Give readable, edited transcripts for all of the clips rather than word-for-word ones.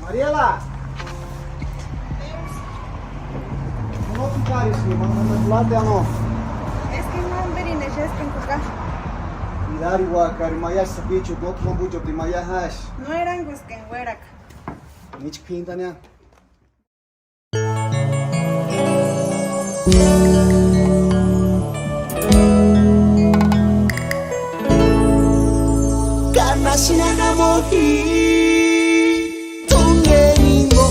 Mariela! Nu care și mă late ano. Eski mam berine šestin kuka. Idari wa kari maya sabicho dok mo bujo ti maya hash. No eran gusken werak. Nich pintanya. Karena sinana mohi tungeringo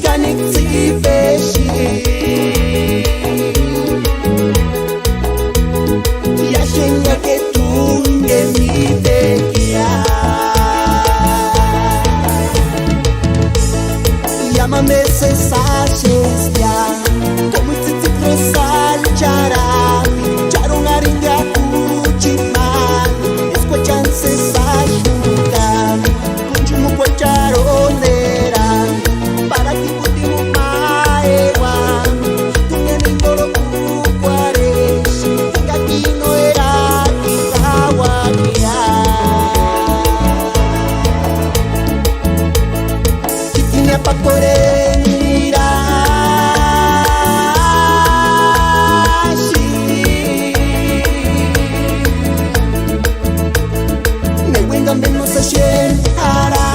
kanik sipeshi yashenya que tunge mi tequia llámame sensations ya como si te cruzal chara charon aringa kuchiman escuchan sensations kunjumu kwa charonera para que putimu maewa tunge mi toro kukwaresh tenga kino era kikawakia kitinya pakorera menos se sientará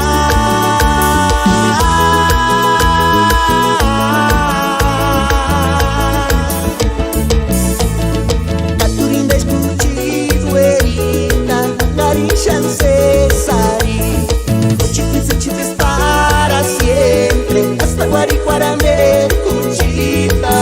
Caturinda escuchido erita Garishan Cesari Chipes para siempre Hasta Guaricuarame Cuchita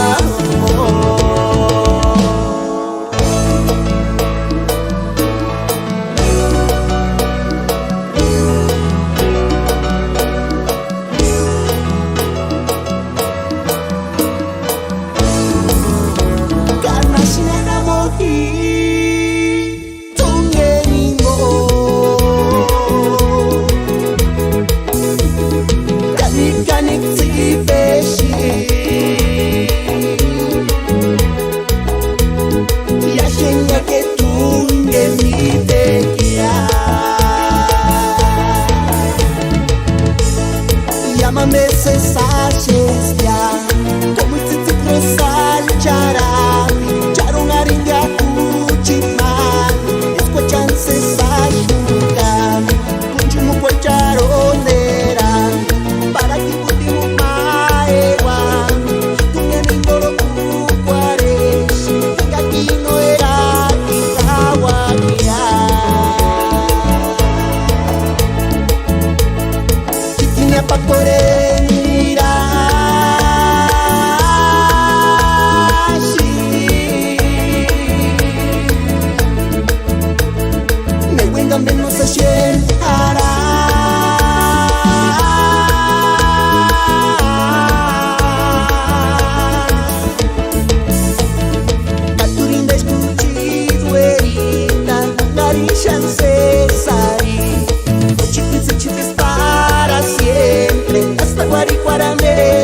llámame sensations ya como si te cruzal chara charon aringa kuchiman escuchan sensations kunjumu kwa charonera para que putimu maewa tunge mi toro kukwaresh tenga kino era kikawakia kitinya pakorera me venga menos se sientará Caturinda escuchido erita Garishan Cesari Chipes para siempre hasta Guaricuarame